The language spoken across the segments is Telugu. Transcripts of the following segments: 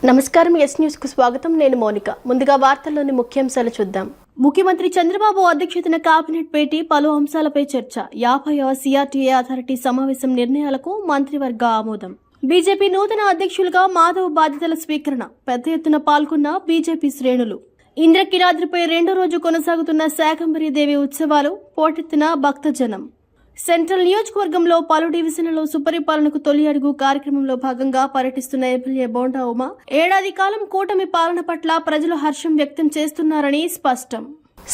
నమస్కారం ఎస్ న్యూస్ కు స్వాగతం. నేను మౌనిక. ముందుగా వార్తల్లోని ముఖ్యాంశాలు చూద్దాం. ముఖ్యమంత్రి చంద్రబాబు అధ్యక్షతన కేబినెట్ భేటీ, పలు అంశాలపై చర్చ. 50వ సిఆర్టీఏ అథారిటీ సమావేశం నిర్ణయాలకు మంత్రివర్గ ఆమోదం. బీజేపీ నూతన అధ్యక్షులుగా మాధవ్ బాధ్యతల స్వీకరణ. పెద్ద ఎత్తున పాల్గొన్న బీజేపీ శ్రేణులు. ఇంద్రకీలాద్రిపై రెండో రోజు కొనసాగుతున్న శాకంబరి దేవి ఉత్సవాలు, పోటెత్తిన భక్తజనం. సెంట్రల్ నియోజకవర్గంలో పలు డివిజన్లలో సుపరిపాలనకు తొలి అడుగు కార్యక్రమంలో భాగంగా పర్యటిస్తున్న ఎమ్మెల్యే బోండా ఉమ, ఏడాది కాలం కూటమి పాలన పట్ల ప్రజలు హర్షం వ్యక్తం చేస్తున్నారని స్పష్టం.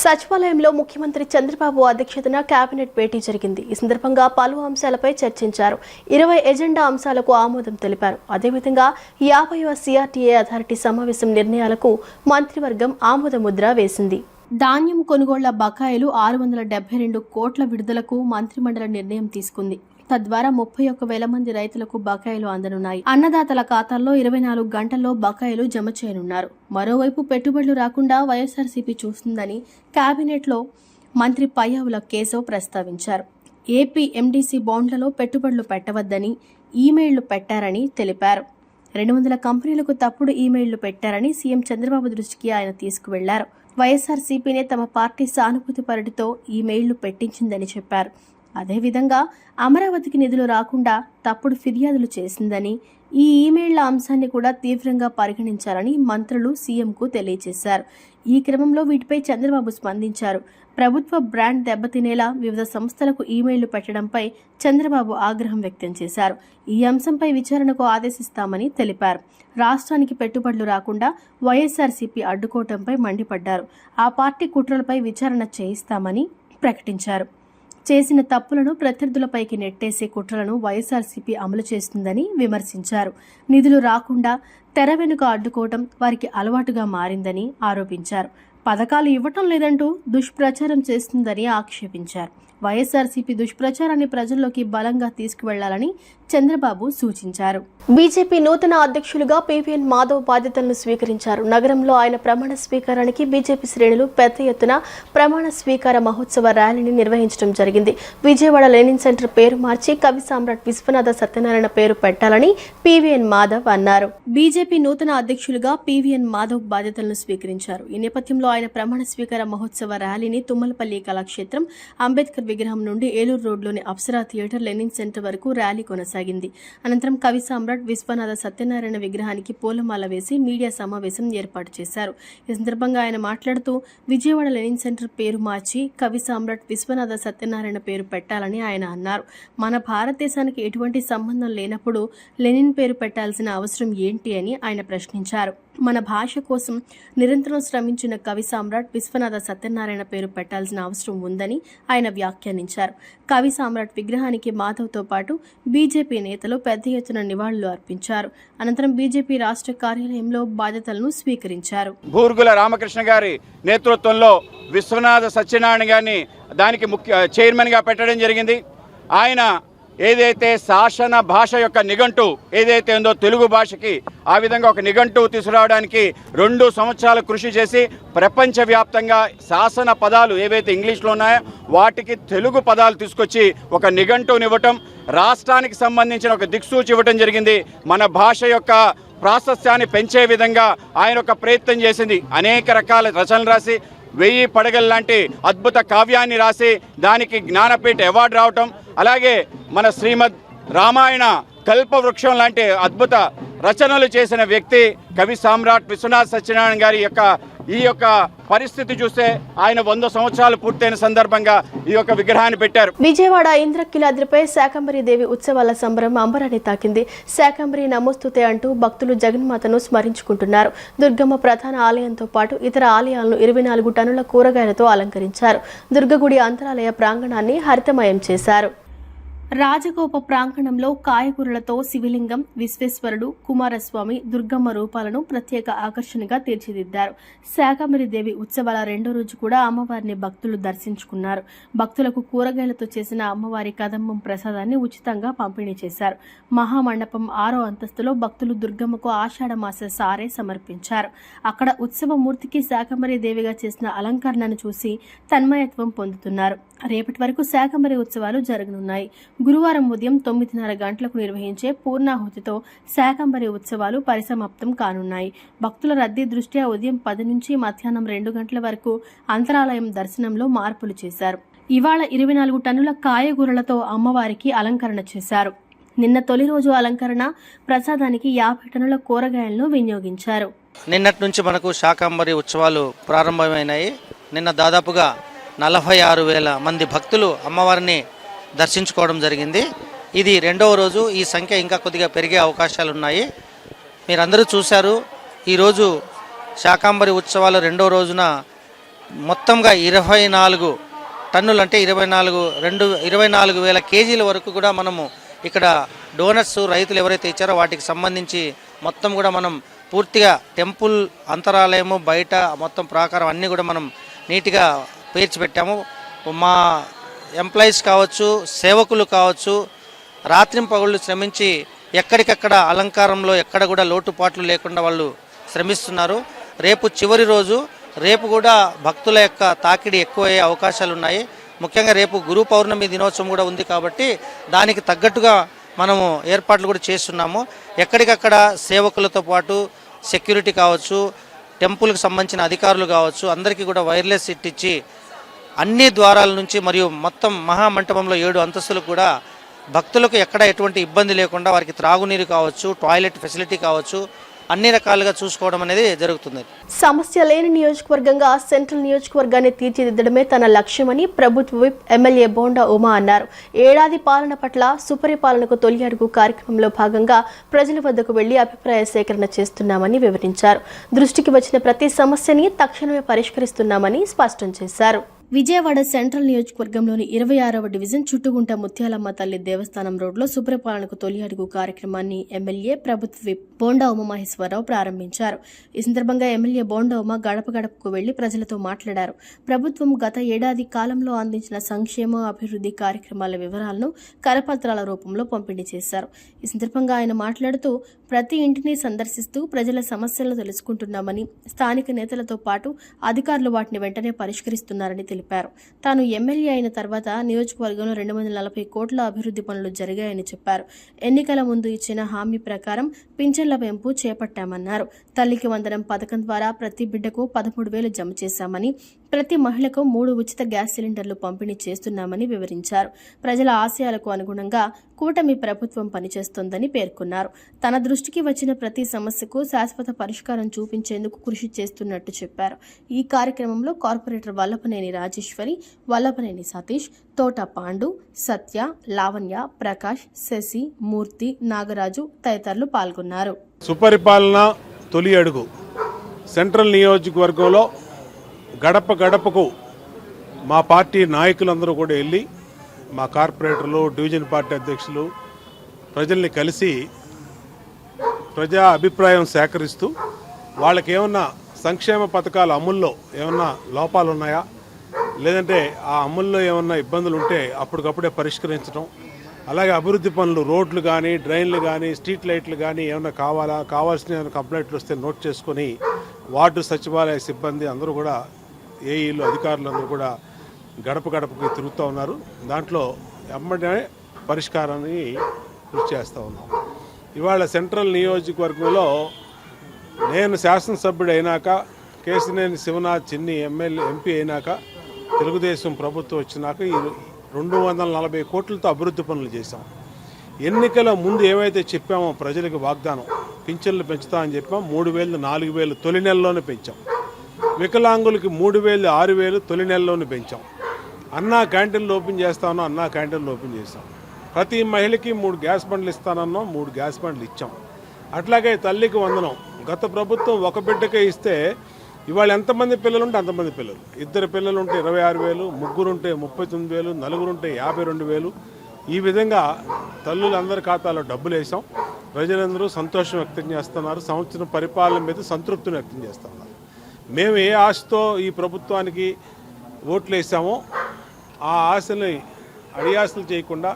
సచివాలయంలో ముఖ్యమంత్రి చంద్రబాబు అధ్యక్షతన కేబినెట్ భేటీ జరిగింది. ఈ సందర్భంగా పలు అంశాలపై చర్చించారు. 20 ఎజెండా అంశాలకు ఆమోదం తెలిపారు. అదేవిధంగా 50వ సిఆర్టీఏ అథారిటీ సమావేశం నిర్ణయాలకు మంత్రివర్గం ఆమోద ముద్ర వేసింది. ధాన్యం కొనుగోళ్ల బకాయిలు 672 కోట్ల విడుదలకు మంత్రిమండలి నిర్ణయం తీసుకుంది. తద్వారా 31,000 మంది రైతులకు బకాయిలు అందనున్నాయి. అన్నదాతల ఖాతాల్లో 24 గంటల్లో బకాయిలు జమ చేయనున్నారు. మరోవైపు పెట్టుబడులు రాకుండా వైఎస్ఆర్సీపీ చూస్తుందని కేబినెట్లో మంత్రి పయ్యావుల కేశవ్ ప్రస్తావించారు. ఏపీ ఎండీసీ బాండ్లలో పెట్టుబడులు పెట్టవద్దని ఈమెయిళ్లు పెట్టారని తెలిపారు. 200 కంపెనీలకు తప్పుడు ఈమెయిళ్లు పెట్టారని సీఎం చంద్రబాబు దృష్టికి ఆయన తీసుకువెళ్లారు. వైఎస్ఆర్సీపీనే తమ పార్టీ సానుభూతి పరుడితో ఈమెయిళ్లు పెట్టించిందని చెప్పారు. అదేవిధంగా అమరావతికి నిధులు రాకుండా తప్పుడు ఫిర్యాదులు చేసిందని, ఈ ఈమెయిళ్ల అంశాన్ని కూడా తీవ్రంగా పరిగణించాలని మంత్రులు సీఎంకు తెలియజేశారు. ఈ క్రమంలో వీటిపై చంద్రబాబు స్పందించారు. ప్రభుత్వ బ్రాండ్ దెబ్బతినేలా వివిధ సంస్థలకు ఈమెయిళ్లు పెట్టడంపై చంద్రబాబు ఆగ్రహం వ్యక్తం చేశారు. ఈ అంశంపై విచారణకు ఆదేశిస్తామని తెలిపారు. రాష్ట్రానికి పెట్టుబడులు రాకుండా వైఎస్ఆర్సీపీ అడ్డుకోవడంపై మండిపడ్డారు. ఆ పార్టీ కుట్రలపై విచారణ చేయిస్తామని ప్రకటించారు. చేసిన తప్పులను ప్రత్యర్థులపైకి నెట్టేసే కుట్రలను వైఎస్ఆర్సీపీ అమలు చేస్తుందని విమర్శించారు. నిధులు రాకుండా తెర వెనుక అడ్డుకోవడం వారికి అలవాటుగా మారిందని ఆరోపించారు. పథకాలు ఇవ్వటం లేదంటూ దుష్ప్రచారం చేస్తుందని ఆక్షేపించారు. వైఎస్ఆర్సీపీ దుష్ప్రచారాన్ని ప్రజల్లోకి బలంగా తీసుకువెళ్లాలని చంద్రబాబు సూచించారు. బీజేపీ నూతన అధ్యక్షులుగా పీవీఎన్ మాధవ్ బాధ్యతలను స్వీకరించారు. నగరంలో ఆయన ప్రమాణ స్వీకారానికి బీజేపీ శ్రేణులు పెద్ద ఎత్తున ప్రమాణ స్వీకార మహోత్సవ ర్యాలీని నిర్వహించడం జరిగింది. విజయవాడ లెనిన్ సెంటర్ పేరు మార్చి కవి సామ్రాట్ విశ్వనాథ సత్యనారాయణ పేరు పెట్టాలని పీవీఎన్ మాధవ్ అన్నారు. బీజేపీ నూతన అధ్యక్షులుగా పీవీఎన్ మాధవ్ బాధ్యతలను స్వీకరించారు. ఈ నేపథ్యంలో ఆయన ప్రమాణ స్వీకార మహోత్సవ ర్యాలీని తుమ్మలపల్లి కళాక్షేత్రం, అంబేద్కర్ విగ్రహం నుండి ఏలూరు రోడ్లోని అప్సరా థియేటర్, లెనిన్ సెంటర్ వరకు ర్యాలీ కొనసాగింది. అనంతరం కవి సామ్రాట్ విశ్వనాథ సత్యనారాయణ విగ్రహానికి పూలమాల వేసి మీడియా సమావేశం ఏర్పాటు చేశారు. ఈ సందర్భంగా ఆయన మాట్లాడుతూ విజయవాడ లెనిన్ సెంటర్ పేరు మార్చి కవి సామ్రాట్ విశ్వనాథ సత్యనారాయణ పేరు పెట్టాలని ఆయన అన్నారు. మన భారతదేశానికి ఎటువంటి సంబంధం లేనప్పుడు లెనిన్ పేరు పెట్టాల్సిన అవసరం ఏంటి అని ఆయన ప్రశ్నించారు. మన భాష కోసం నిరంతరం శ్రమించిన కవి సామ్రాట్ విశ్వనాథ సత్యనారాయణ పేరు పెట్టాల్సిన అవసరం ఉందని ఆయన వ్యాఖ్యానించారు. కవి సామ్రాట్ విగ్రహానికి మాధవ్తో పాటు బీజేపీ నేతలు పెద్ద ఎత్తున నివాళులు అర్పించారు. అనంతరం బీజేపీ రాష్ట్ర కార్యాలయంలో బాధ్యతలను స్వీకరించారు. బూర్గుల రామకృష్ణ గారి నేతృత్వంలో విశ్వనాథ సత్యనారాయణ గారిని దానికి చైర్మన్ గా పెట్టడం జరిగింది. ఆయన ఏదైతే శాసన భాష యొక్క నిఘంటు ఏదైతే ఉందో తెలుగు భాషకి ఆ విధంగా ఒక నిఘంటు తీసుకురావడానికి 2 సంవత్సరాలు కృషి చేసి ప్రపంచవ్యాప్తంగా శాసన పదాలు ఏవైతే ఇంగ్లీష్లో ఉన్నాయో వాటికి తెలుగు పదాలు తీసుకొచ్చి ఒక నిఘంటునివ్వటం, రాష్ట్రానికి సంబంధించిన ఒక దిక్సూచి ఇవ్వటం జరిగింది. మన భాష యొక్క ప్రాశస్త్యాన్ని పెంచే విధంగా ఆయన ఒక ప్రయత్నం చేసింది. అనేక రకాల రచనలు రాసి 1000 పడగలు లాంటి అద్భుత కావ్యాన్ని రాసి దానికి జ్ఞానపీఠ అవార్డు రావటం, అలాగే మన శ్రీమద్ రామాయణ కల్పవృక్షం లాంటి అద్భుత రచనలు చేసిన వ్యక్తి కవి సామ్రాట్ విశ్వనాథ సత్యనారాయణ గారి ఈ యొక్క పరిస్థితి చూస్తే ఆయన 100 సంవత్సరాలు పూర్తయిన సందర్భంగా ఈ యొక్క విగ్రహాన్ని పెట్టారు. విజయవాడ ఇంద్రకీలాద్రిపై శాకంబరి దేవి ఉత్సవాల సంబరం అంబరాన్ని తాకింది. శాకంబరి నమోస్తుతే అంటూ భక్తులు జగన్మాతను స్మరించుకుంటున్నారు. దుర్గమ్మ ప్రధాన ఆలయంతో పాటు ఇతర ఆలయాలను 24 టన్నుల కూరగాయలతో అలంకరించారు. దుర్గగుడి అంతరాలయ ప్రాంగణాన్ని హరితమయం చేశారు. రాజగోప ప్రాంగణంలో కాయగూరలతో శివలింగం, విశ్వేశ్వరుడు, కుమారస్వామి, దుర్గమ్మ రూపాలను ప్రత్యేక ఆకర్షణగా తీర్చిదిద్దారు. శాకంబరి దేవి ఉత్సవాల రెండో రోజు కూడా అమ్మవారిని భక్తులు దర్శించుకున్నారు. భక్తులకు కూరగాయలతో చేసిన అమ్మవారి కదంబం ప్రసాదాన్ని ఉచితంగా పంపిణీ చేశారు. మహామండపం 6వ అంతస్తులో భక్తులు దుర్గమ్మకు ఆషాఢ మాస సారే సమర్పించారు. అక్కడ ఉత్సవమూర్తికి శాకంబరి దేవిగా చేసిన అలంకరణను చూసి తన్మయత్వం పొందుతున్నారు. రేపటి వరకు శాకంబరి ఉత్సవాలు జరగనున్నాయి. గురువారం ఉదయం 9:30 గంటలకు నిర్వహించే పూర్ణాహుతితో శాకంబరి ఉత్సవాలు పరిసమాప్తం కానున్నాయి. భక్తుల రద్దీ దృష్ట్యా ఉదయం 10 నుంచి మధ్యాహ్నం 2 గంటల వరకు అంతరాలయం దర్శనంలో మార్పులు చేశారు. ఇవాళ 24 టన్నుల కాయగూరలతో అమ్మవారికి అలంకరణ చేశారు. నిన్న తొలి రోజు అలంకరణ ప్రసాదానికి 50 టన్నుల కూరగాయలను వినియోగించారు. నిన్నటి నుంచి మనకు శాకంబరి ఉత్సవాలు ప్రారంభమైనాయి. నిన్న దాదాపుగా 46,000 మంది భక్తులు అమ్మవారిని దర్శించుకోవడం జరిగింది. ఇది రెండవ రోజు. ఈ సంఖ్య ఇంకా కొద్దిగా పెరిగే అవకాశాలు ఉన్నాయి. మీరందరూ చూశారు. ఈరోజు శాకంబరి ఉత్సవాలు రెండవ రోజున మొత్తంగా 24 టన్నులు అంటే 24,000 కేజీల వరకు కూడా మనము ఇక్కడ డోనట్స్ రైతులు ఎవరైతే ఇచ్చారో వాటికి సంబంధించి మొత్తం కూడా మనం పూర్తిగా టెంపుల్ అంతరాలయము బయట మొత్తం ప్రాకారం అన్నీ కూడా మనం నీట్గా పేర్చిపెట్టాము. మా ఎంప్లాయీస్ కావచ్చు, సేవకులు కావచ్చు, రాత్రింపగళ్ళు శ్రమించి ఎక్కడికక్కడ అలంకారంలో ఎక్కడ కూడా లోటుపాట్లు లేకుండా వాళ్ళు శ్రమిస్తున్నారు. రేపు చివరి రోజు. రేపు కూడా భక్తుల యొక్క తాకిడి ఎక్కువయ్యే అవకాశాలు ఉన్నాయి. ముఖ్యంగా రేపు గురు పౌర్ణమి దినోత్సవం కూడా ఉంది కాబట్టి దానికి తగ్గట్టుగా మనము ఏర్పాట్లు కూడా చేస్తున్నాము. ఎక్కడికక్కడ సేవకులతో పాటు సెక్యూరిటీ కావచ్చు, టెంపుల్కి సంబంధించిన అధికారులు కావచ్చు, అందరికీ కూడా వైర్లెస్ సెట్ ఇచ్చి అన్ని ద్వారాల నుంచి మరియు మొత్తం మహామంటపంలో 7 అంతస్తులకు కూడా భక్తులకు ఎక్కడ ఎటువంటి ఇబ్బంది లేకుండా వారికి త్రాగునీరు కావచ్చు, టాయిలెట్ ఫెసిలిటీ కావచ్చు, అన్ని రకాలుగా చూసుకోవడం అనేది జరుగుతుంది. సమస్య లేని నియోజకవర్గంగా సెంట్రల్ నియోజకవర్గాన్ని తీర్చిదిద్దడమే తన లక్ష్యమని ప్రభుత్వ విప్ ఎమ్మెల్యే బోండా ఉమా అన్నారు. ఏడాది పాలన పట్ల సుపరిపాలనకు తొలి అడుగు కార్యక్రమంలో భాగంగా ప్రజల వద్దకు వెళ్లి అభిప్రాయ సేకరణ చేస్తున్నామని వివరించారు. దృష్టికి వచ్చిన ప్రతి సమస్యని తక్షణమే పరిష్కరిస్తున్నామని స్పష్టం చేశారు. విజయవాడ సెంట్రల్ నియోజకవర్గంలోని 26వ డివిజన్ చుట్టుగుంట ముత్యాలమ్మ తల్లి దేవస్థానం రోడ్లో సుపరిపాలనకు తొలి అడుగు కార్యక్రమాన్ని ఎమ్మెల్యే ప్రభుత్వ విప్ బోండా ఉమామహేశ్వరరావు ప్రారంభించారు. ఈ సందర్భంగా ఎమ్మెల్యే బోండా ఉమ గడప గడపకు వెళ్లి ప్రజలతో మాట్లాడారు. ప్రభుత్వం గత ఏడాది కాలంలో అందించిన సంక్షేమ అభివృద్ధి కార్యక్రమాల వివరాలను కరపత్రాల రూపంలో పంపిణీ చేశారు. ఈ సందర్భంగా ఆయన మాట్లాడుతూ ప్రతి ఇంటిని సందర్శిస్తూ ప్రజల సమస్యలను తెలుసుకుంటున్నామని, స్థానిక నేతలతో పాటు అధికారులు వాటిని వెంటనే పరిష్కరిస్తున్నారని తెలిపారు. తాను ఎమ్మెల్యే అయిన తర్వాత నియోజకవర్గంలో 240 కోట్ల అభివృద్ధి పనులు జరిగాయని చెప్పారు. ఎన్నికల ముందు ఇచ్చిన హామీ ప్రకారం పింఛన్ల పెంపు చేపట్టామన్నారు. తల్లికి వందనం పథకం ద్వారా ప్రతి బిడ్డకు 13,000 జమ చేశామని, ప్రతి మహిళకు 3 ఉచిత గ్యాస్ సిలిండర్లు పంపిణీ చేస్తున్నామని వివరించారు. ప్రజల ఆశయాలకు అనుగుణంగా కూటమి ప్రభుత్వం పనిచేస్తోందని పేర్కొన్నారు. తన దృష్టికి వచ్చిన ప్రతి సమస్యకు శాశ్వత పరిష్కారం చూపించేందుకు కృషి చేస్తున్నట్టు చెప్పారు. ఈ కార్యక్రమంలో కార్పొరేటర్ వల్లభనేని రాజేశ్వరి, వల్లభనేని సతీష్, తోట పాండు, సత్య, లావణ్య, ప్రకాష్, శశి, మూర్తి, నాగరాజు తదితరులు పాల్గొన్నారు. సుపరిపాలన తొలి అడుగు సెంట్రల్ నియోజకవర్గంలో గడప గడపకు మా పార్టీ నాయకులందరూ కూడా వెళ్ళి మా కార్పొరేటర్లు, డివిజన్ పార్టీ అధ్యక్షులు ప్రజల్ని కలిసి ప్రజా అభిప్రాయం సేకరిస్తూ వాళ్ళకి ఏమన్నా సంక్షేమ పథకాల అమల్లో ఏమన్నా లోపాలు ఉన్నాయా, లేదంటే ఆ అమల్లో ఏమన్నా ఇబ్బందులు ఉంటే అప్పటికప్పుడే పరిష్కరించడం, అలాగే అభివృద్ధి పనులు రోడ్లు కానీ, డ్రైన్లు కానీ, స్ట్రీట్ లైట్లు కానీ ఏమన్నా కావాల్సిన ఏమైనా కంప్లైంట్లు వస్తే నోట్ చేసుకొని వార్డు సచివాలయ సిబ్బంది అందరూ కూడా, ఏఈలు అధికారులందరూ కూడా గడప గడపకి తిరుగుతూ ఉన్నారు. దాంట్లో ఎమ్మటే పరిష్కారాన్ని కృషి చేస్తూ ఉన్నాం. ఇవాళ సెంట్రల్ నియోజకవర్గంలో నేను శాసనసభ్యుడు అయినాక, కేశినేని శివనాథ్ చిన్ని ఎంపీ అయినాక, తెలుగుదేశం ప్రభుత్వం వచ్చినాక ఈ 240 కోట్లతో అభివృద్ధి పనులు చేశాం. ఎన్నికల ముందు ఏవైతే చెప్పామో ప్రజలకు వాగ్దానం, పింఛన్లు పెంచుతామని చెప్పాం. 3,000, 4,000 తొలి నెలలోనే పెంచాం. వికలాంగులకి 3,000, 6,000 తొలి నెలలోనే పెంచాం. అన్నా క్యాంటీన్లు ఓపెన్ చేస్తానో అన్నా క్యాంటీన్లు ఓపెన్ చేస్తాం. ప్రతి మహిళకి 3 గ్యాస్ బండ్లు ఇస్తానన్నో 3 గ్యాస్ బండ్లు ఇచ్చాం. అట్లాగే తల్లికి వందనం గత ప్రభుత్వం ఒక బిడ్డకే ఇస్తే ఇవాళ ఎంతమంది పిల్లలు ఉంటే అంతమంది పిల్లలు. 2 పిల్లలు ఉంటే 26,000, 3 ఉంటే 39,000, 4 ఉంటే 52,000. ఈ విధంగా తల్లులందరి ఖాతాలో డబ్బులు వేసాం. ప్రజలందరూ సంతోషం వ్యక్తం చేస్తున్నారు. సంవత్సరం పరిపాలన మీద సంతృప్తిని వ్యక్తం చేస్తున్నారు. మేము ఏ ఆశతో ఈ ప్రభుత్వానికి ఓట్లు వేసామో ఆ ఆశని అడియాసలు చేయకుండా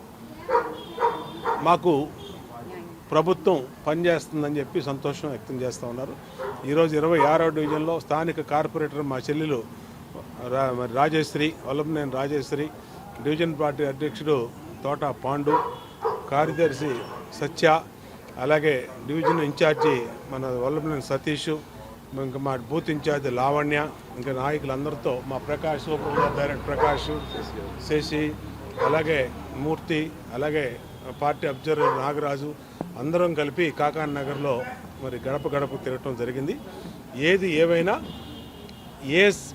మాకు ప్రభుత్వం పనిచేస్తుందని చెప్పి సంతోషం వ్యక్తం చేస్తూ ఉన్నారు. ఈరోజు 26వ డివిజన్లో స్థానిక కార్పొరేటర్ మా చెల్లెలు రాజేశ్వరి, వల్లభనేని రాజేశ్వరి, డివిజన్ పార్టీ అధ్యక్షుడు తోట పాండు, కార్యదర్శి సత్య, అలాగే డివిజన్ ఇన్ఛార్జి మన వల్లభనేని సతీష్, ఇంకా మా బూత్ ఇన్ఛార్జి లావణ్య, ఇంకా నాయకులందరితో మా ప్రకాష్, సూపర్వైజర్ డైరెక్టర్ ప్రకాష్, శశి, అలాగే మూర్తి, అలాగే పార్టీ అబ్జర్వర్ నాగరాజు అందరం కలిపి కాకాన్ నగర్లో మరి గడప గడప తిరగటం జరిగింది. ఏది ఏవైనా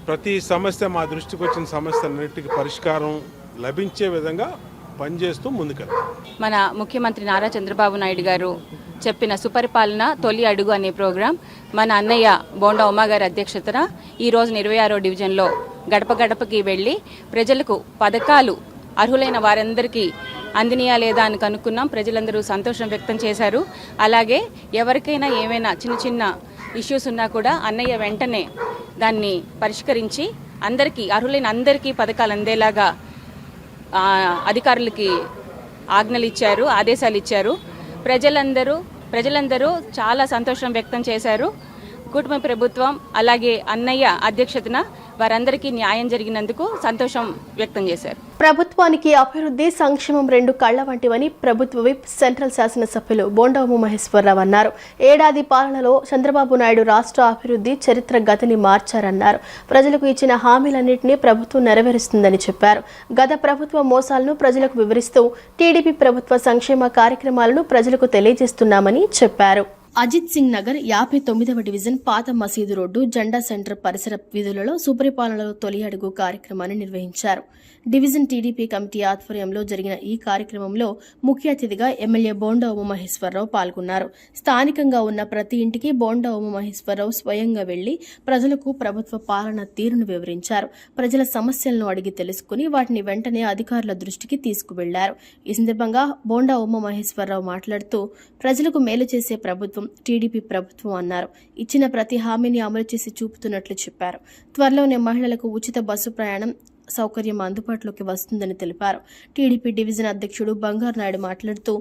ప్రతి సమస్య మా దృష్టికి వచ్చిన సమస్యలన్నిటికీ పరిష్కారం లభించే విధంగా పనిచేస్తూ ముందుకెళ్తాం. మన ముఖ్యమంత్రి నారా చంద్రబాబు నాయుడు గారు చెప్పిన సుపరిపాలన తొలి అడుగు అనే ప్రోగ్రాం మన అన్నయ్య బోండా ఉమా గారి అధ్యక్షతన ఈరోజు 26వ డివిజన్లో గడప గడపకి వెళ్ళి ప్రజలకు పథకాలు అర్హులైన వారందరికీ అందినయా లేదా అని కనుక్కున్నాం. ప్రజలందరూ సంతోషం వ్యక్తం చేశారు. అలాగే ఎవరికైనా ఏమైనా చిన్న చిన్న ఇష్యూస్ ఉన్నా కూడా అన్నయ్య వెంటనే దాన్ని పరిష్కరించి అందరికీ అర్హులైన అందరికీ పథకాలు అందేలాగా అధికారులకి ఆజ్ఞలు ఇచ్చారు, ఆదేశాలు ఇచ్చారు. ప్రజలందరూ చాలా సంతోషం వ్యక్తం చేశారు. కూటమి ప్రభుత్వం అలాగే అన్నయ్య అధ్యక్షతన వారందరికీ న్యాయం జరిగినందుకు సంతోషం వ్యక్తం చేశారు. ప్రభుత్వానికి అభివృద్ధి, సంక్షేమం రెండు కళ్ల వంటివని ప్రభుత్వ విప్ సెంట్రల్ శాసనసభ్యులు బోండా ఉమామహేశ్వరరావు అన్నారు. ఏడాది పాలనలో చంద్రబాబు నాయుడు రాష్ట్ర అభివృద్ధి చరిత్ర గతిని మార్చారన్నారు. ప్రజలకు ఇచ్చిన హామీలన్నింటినీ ప్రభుత్వం నెరవేరుస్తుందని చెప్పారు. గత ప్రభుత్వ మోసాలను ప్రజలకు వివరిస్తూ టీడీపీ ప్రభుత్వ సంక్షేమ కార్యక్రమాలను ప్రజలకు తెలియజేస్తున్నామని చెప్పారు. అజిత్ సింగ్ నగర్ 59వ డివిజన్ పాత మసీదు రోడ్డు జెండా సెంటర్ పరిసర వీధులలో సుపరిపాలనలో తొలి అడుగు కార్యక్రమాన్ని నిర్వహించారు. డివిజన్ టీడీపీ కమిటీ ఆధ్వర్యంలో జరిగిన ఈ కార్యక్రమంలో ముఖ్య అతిథిగా ఎమ్మెల్యే బోండా ఉమామహేశ్వరరావు పాల్గొన్నారు. స్థానికంగా ఉన్న ప్రతి ఇంటికి బోండా ఉమామహేశ్వరరావు స్వయంగా వెళ్లి ప్రజలకు ప్రభుత్వ పాలన తీరును వివరించారు. ప్రజల సమస్యలను అడిగి తెలుసుకుని వాటిని వెంటనే అధికారుల దృష్టికి తీసుకువెళ్లారు. ఈ సందర్భంగా బోండా ఉమామహేశ్వరరావు మాట్లాడుతూ ప్రజలకు మేలు చేసే ప్రభుత్వం టీడీపీ ప్రభుత్వం అన్నారు. ఇచ్చిన ప్రతి హామీని అమలు చేసి చూపుతున్నట్లు చెప్పారు. త్వరలోనే మహిళలకు ఉచిత బస్సు ప్రయాణం సౌకర్యం అందుబాటులోకి వస్తుందని తెలిపారు. టీడీపీ డివిజన్ అధ్యక్షుడు బంగారు నాయుడు మాట్లాడుతూ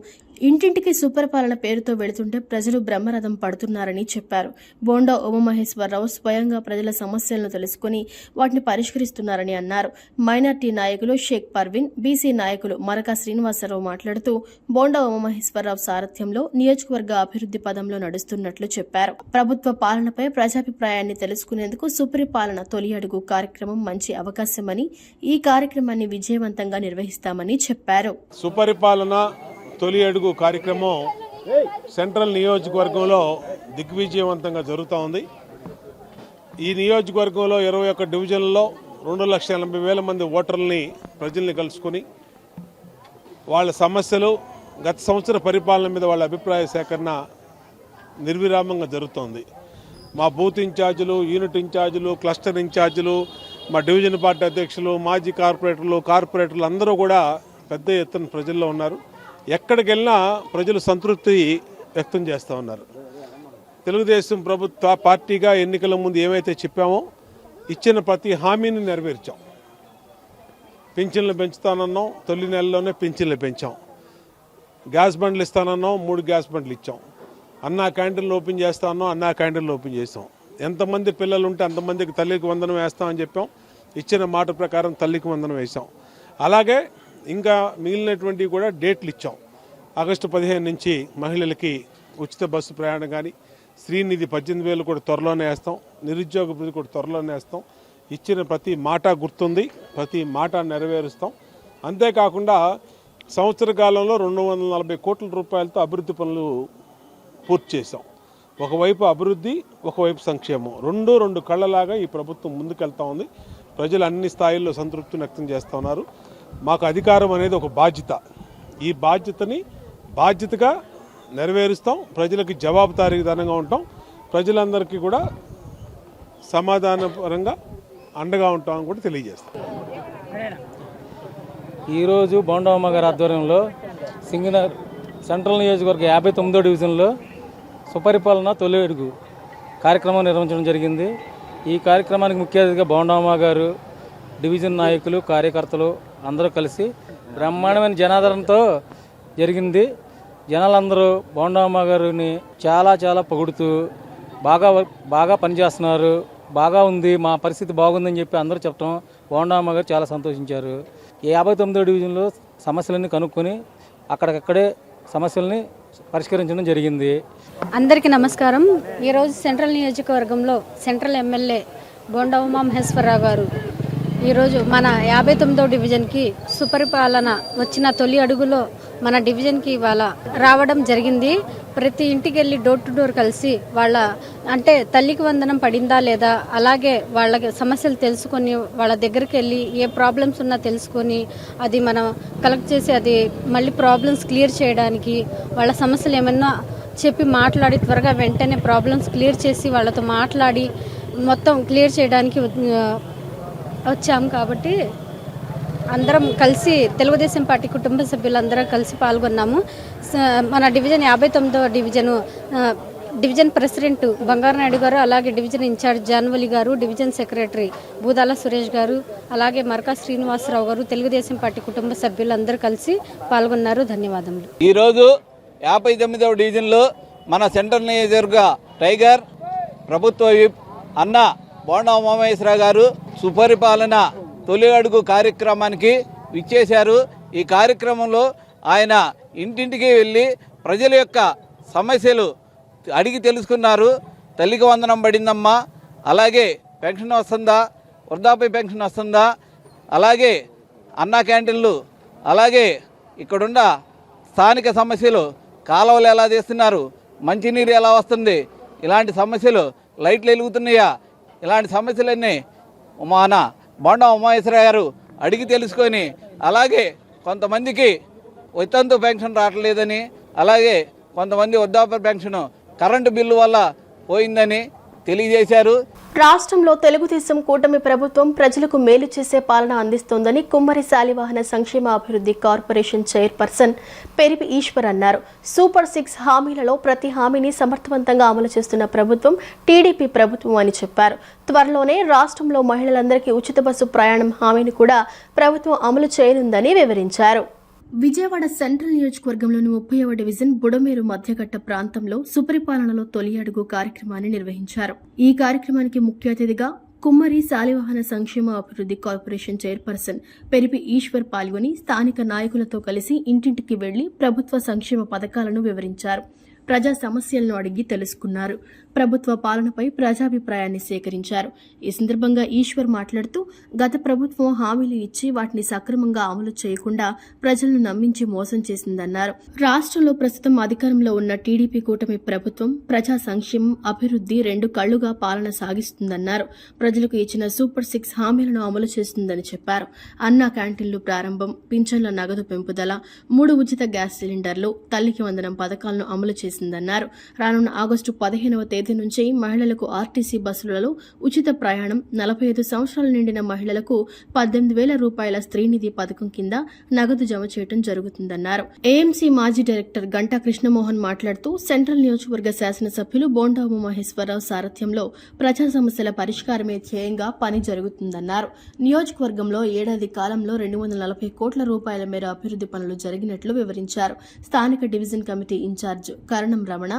ఇంటింటికి సుపరిపాలన పేరుతో వెళుతుంటే ప్రజలు బ్రహ్మరథం పడుతున్నారని చెప్పారు. బోండా ఉమామహేశ్వరరావు స్వయంగా ప్రజల సమస్యలను తెలుసుకుని వాటిని పరిష్కరిస్తున్నారని అన్నారు. మైనార్టీ నాయకులు షేక్ పర్వీన్, బీసీ నాయకులు మరకా శ్రీనివాసరావు మాట్లాడుతూ బోండా ఉమామహేశ్వరరావు సారథ్యంలో నియోజకవర్గ అభివృద్ధి పదంలో నడుస్తున్నట్లు చెప్పారు. ప్రభుత్వ పాలనపై ప్రజాభిప్రాయాన్ని తెలుసుకునేందుకు సుపరిపాలన తొలి అడుగు కార్యక్రమం మంచి అవకాశమని ఈ కార్యక్రమాన్ని విజయవంతంగా నిర్వహిస్తామని చెప్పారు. సుపరిపాలన తొలి అడుగు కార్యక్రమం సెంట్రల్ నియోజకవర్గంలో దిగ్విజయవంతంగా జరుగుతూ ఉంది. ఈ నియోజకవర్గంలో 21 డివిజన్లలో 2,80,000 మంది ఓటర్లని ప్రజల్ని కలుసుకుని వాళ్ళ సమస్యలు, గత సంవత్సర పరిపాలన మీద వాళ్ళ అభిప్రాయ సేకరణ నిర్విరామంగా జరుగుతోంది. మా బూత్ ఇన్ఛార్జీలు, యూనిట్ ఇన్ఛార్జీలు, క్లస్టర్ ఇన్ఛార్జీలు, మా డివిజన్ పార్టీ అధ్యక్షులు, మాజీ కార్పొరేటర్లు అందరూ కూడా పెద్ద ఎత్తున ప్రజల్లో ఉన్నారు. ఎక్కడికి వెళ్ళినా ప్రజలు సంతృప్తి వ్యక్తం చేస్తూ ఉన్నారు. తెలుగుదేశం ప్రభుత్వ పార్టీగా ఎన్నికల ముందు ఏమైతే చెప్పామో ఇచ్చిన ప్రతి హామీని నెరవేర్చాం. పింఛన్లు పెంచుతానన్నాం, తొలి నెలలోనే పింఛన్లు పెంచాం. గ్యాస్ బండ్లు ఇస్తానన్నాం, 3 గ్యాస్ బండ్లు ఇచ్చాం. అన్నా క్యాంటీన్లు ఓపెన్ చేస్తానన్నాం, అన్నా క్యాంటీన్లు ఓపెన్ చేసాం. ఎంతమంది పిల్లలు ఉంటే అంతమందికి తల్లికి వందనం వేస్తామని చెప్పాం. ఇచ్చిన మాట ప్రకారం తల్లికి వందనం వేసాం. అలాగే ఇంకా మిగిలినటువంటివి కూడా డేట్లు ఇచ్చాం. ఆగస్టు 15 నుంచి మహిళలకి ఉచిత బస్సు ప్రయాణం కానీ, శ్రీనిధి 18,000 కూడా త్వరలోనే వేస్తాం, నిరుద్యోగ భృతి కూడా త్వరలోనే వేస్తాం. ఇచ్చిన ప్రతి మాట గుర్తుంది, ప్రతి మాట నెరవేరుస్తాం. అంతేకాకుండా సంవత్సర కాలంలో 240 కోట్ల రూపాయలతో అభివృద్ధి పనులు పూర్తి చేశాం. ఒకవైపు అభివృద్ధి, ఒకవైపు సంక్షేమం, రెండు కళ్ళలాగా ఈ ప్రభుత్వం ముందుకెళ్తా ఉంది. ప్రజలు అన్ని స్థాయిల్లో సంతృప్తిని వ్యక్తం చేస్తూ ఉన్నారు. మాకు అధికారం అనేది ఒక బాధ్యత. ఈ బాధ్యతగా నెరవేరుస్తాం. ప్రజలకి జవాబుదారీతనంగా ఉంటాం. ప్రజలందరికీ కూడా సమాధానపరంగా అండగా ఉంటామని కూడా తెలియజేస్తాం. ఈరోజు బోండా ఉమా గారి ఆధ్వర్యంలో సింగనగర్ సెంట్రల్ నియోజకవర్గ 59వ డివిజన్లో సుపరిపాలన తొలి అడుగు కార్యక్రమం నిర్వహించడం జరిగింది. ఈ కార్యక్రమానికి ముఖ్య అతిథిగా బోండా ఉమా గారు, డివిజన్ నాయకులు, కార్యకర్తలు అందరూ కలిసి బ్రహ్మాండమైన జనాదరణతో జరిగింది. జనాలందరూ బోండా ఉమా గారిని చాలా పొగుడుతూ బాగా పనిచేస్తున్నారు, బాగా ఉంది, మా పరిస్థితి బాగుందని చెప్పి అందరూ చెప్పడం బోండా ఉమా గారు చాలా సంతోషించారు. ఈ 59వ డివిజన్లో సమస్యలన్నీ కనుక్కొని అక్కడికక్కడే సమస్యల్ని పరిష్కరించడం జరిగింది. అందరికీ నమస్కారం. ఈరోజు సెంట్రల్ నియోజకవర్గంలో సెంట్రల్ ఎమ్మెల్యే బోండా ఉమామహేశ్వరరావు గారు ఈరోజు మన 59వ డివిజన్కి సుపరిపాలన వచ్చిన తొలి అడుగులో మన డివిజన్కి ఇవాళ రావడం జరిగింది. ప్రతి ఇంటికి వెళ్ళి డోర్ టు డోర్ కలిసి వాళ్ళ అంటే తల్లికి వందనం పడిందా లేదా, అలాగే వాళ్ళ సమస్యలు తెలుసుకొని వాళ్ళ దగ్గరికి వెళ్ళి ఏ ప్రాబ్లమ్స్ ఉన్నా తెలుసుకొని అది మనం కలెక్ట్ చేసి అది మళ్ళీ ప్రాబ్లమ్స్ క్లియర్ చేయడానికి, వాళ్ళ సమస్యలు ఏమన్నా చెప్పి మాట్లాడి త్వరగా వెంటనే ప్రాబ్లమ్స్ క్లియర్ చేసి వాళ్ళతో మాట్లాడి మొత్తం క్లియర్ చేయడానికి వచ్చాము. కాబట్టి అందరం కలిసి తెలుగుదేశం పార్టీ కుటుంబ సభ్యులందరం కలిసి పాల్గొన్నాము. మన డివిజన్ 59వ డివిజన్ ప్రెసిడెంట్ బంగారనాయుడు గారు, అలాగే డివిజన్ ఇన్ఛార్జ్ జాన్వలి గారు, డివిజన్ సెక్రటరీ బూదాల సురేష్ గారు, అలాగే మరకా శ్రీనివాసరావు గారు, తెలుగుదేశం పార్టీ కుటుంబ సభ్యులందరూ కలిసి పాల్గొన్నారు. ధన్యవాదములు. ఈరోజు 59వ డివిజన్లో మన సెంట్రల్ నియోజకవర్గ టైగర్ ప్రభుత్వ విప్ అన్న బోండా ఉమామహేశ్వరరావు గారు సుపరిపాలన తొలి అడుగు కార్యక్రమానికి విచ్చేశారు. ఈ కార్యక్రమంలో ఆయన ఇంటింటికి వెళ్ళి ప్రజల యొక్క సమస్యలు అడిగి తెలుసుకున్నారు. తల్లికి వందనం పడిందమ్మా, అలాగే పెన్షన్ వస్తుందా, వృద్ధాప్య పెన్షన్ వస్తుందా, అలాగే అన్నా క్యాంటీన్లు, అలాగే ఇక్కడున్న స్థానిక సమస్యలు, కాలువలు ఎలా తీస్తున్నారు, మంచినీరు ఎలా వస్తుంది, ఇలాంటి సమస్యలు, లైట్లు వెలుగుతున్నాయా, ఇలాంటి సమస్యలన్నీ మన బోండా ఉమామహేశ్వరరావు గారు అడిగి తెలుసుకొని, అలాగే కొంతమందికి వితంతు పెన్షన్ రావట్లేదని, అలాగే కొంతమంది వృద్ధాప్య పెన్షన్ కరెంటు బిల్లు వల్ల పోయిందని తెలియజేశారు. రాష్ట్రంలో తెలుగుదేశం కూటమి ప్రభుత్వం ప్రజలకు మేలు చేసే పాలన అందిస్తోందని కుమ్మరి శాలివాహన సంక్షేమ అభివృద్ధి కార్పొరేషన్ చైర్పర్సన్ పెరిపి ఈశ్వర్ అన్నారు. సూపర్ 6 హామీలలో ప్రతి హామీని సమర్థవంతంగా అమలు చేస్తున్న ప్రభుత్వం టీడీపీ ప్రభుత్వం అని చెప్పారు. త్వరలోనే రాష్ట్రంలో మహిళలందరికీ ఉచిత బస్సు ప్రయాణం హామీని కూడా ప్రభుత్వం అమలు చేయనుందని వివరించారు. విజయవాడ సెంట్రల్ నియోజకవర్గంలోని 30వ డివిజన్ బుడమేరు మధ్యఘట్ట ప్రాంతంలో సుపరిపాలనలో తొలి అడుగు కార్యక్రమాన్ని నిర్వహించారు. ఈ కార్యక్రమానికి ముఖ్య అతిథిగా కుమ్మరి శాలివాహన సంక్షేమ అభివృద్ధి కార్పొరేషన్ చైర్పర్సన్ పెరిపి ఈశ్వర్ పాల్గొని స్థానిక నాయకులతో కలిసి ఇంటింటికి వెళ్లి ప్రభుత్వ సంక్షేమ పథకాలను వివరించారు. ప్రజా సమస్యలను అడిగి తెలుసుకున్నారు. ప్రభుత్వ పాలనపై ప్రజాభిప్రాయాన్ని సేకరించారు. ఈ సందర్భంగా ఈశ్వర్ మాట్లాడుతూ గత ప్రభుత్వం హామీలు ఇచ్చి వాటిని సక్రమంగా అమలు చేయకుండా ప్రజలను నమ్మించి మోసం చేసిందన్నారు. రాష్ట్రంలో ప్రస్తుతం అధికారంలో ఉన్న టీడీపీ కూటమి ప్రభుత్వం ప్రజా సంక్షేమం, అభివృద్ధి 2 కళ్లుగా పాలన సాగిస్తుందన్నారు. ప్రజలకు ఇచ్చిన సూపర్ 6 హామీలను అమలు చేస్తుందని చెప్పారు. అన్నా క్యాంటీన్లు ప్రారంభం, పింఛన్ల నగదు పెంపుదల, 3 ఉచిత గ్యాస్ సిలిండర్లు, తల్లికి వందనం పథకాలను అమలు చేసిందన్నారు. రానున్న ఆగస్టు 15వ తేదీ నుంచి మహిళలకు ఆర్టీసీ బస్సులలో ఉచిత ప్రయాణం, 45 సంవత్సరాలు నిండిన మహిళలకు 18,000 రూపాయల స్త్రీనిధి పథకం కింద నగదు జమ చేయడం జరుగుతుందన్నారు. ఏఎంసీ మాజీ డైరెక్టర్ గంటా కృష్ణమోహన్ మాట్లాడుతూ సెంట్రల్ నియోజకవర్గ శాసనసభ్యులు బోండా ఉమామహేశ్వరరావు సారథ్యంలో ప్రజా సమస్యల పరిష్కారమే ధ్యేయంగా పని జరుగుతుందన్నారు. నియోజకవర్గంలో ఏడాది కాలంలో 240 కోట్ల రూపాయల మేర అభివృద్ధి పనులు జరిగినట్లు వివరించారు. స్థానిక డివిజన్ కమిటీ ఇన్ఛార్జ్ కరణం రమణ,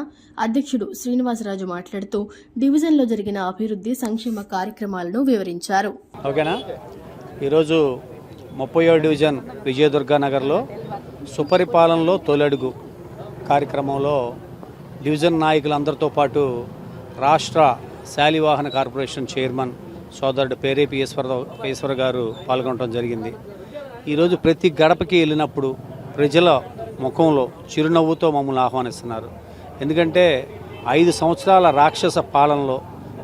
అధ్యక్షుడు శ్రీనివాసరాజు మాట్లాడుతూ డివిజన్లో జరిగిన అభివృద్ధి సంక్షేమ కార్యక్రమాలను వివరించారు. ఓకేనా. ఈరోజు 30వ డివిజన్ విజయదుర్గానగర్లో సుపరిపాలనలో తొలడుగు కార్యక్రమంలో డివిజన్ నాయకులందరితో పాటు రాష్ట్ర శాలివాహన కార్పొరేషన్ చైర్మన్ సోదరుడు పెరిపి ఈశ్వర్ గారు పాల్గొనడం జరిగింది. ఈరోజు ప్రతి గడపకి వెళ్ళినప్పుడు ప్రజల ముఖంలో చిరునవ్వుతో మమ్మల్ని ఆహ్వానిస్తున్నారు. ఎందుకంటే 5 సంవత్సరాల రాక్షస పాలనలో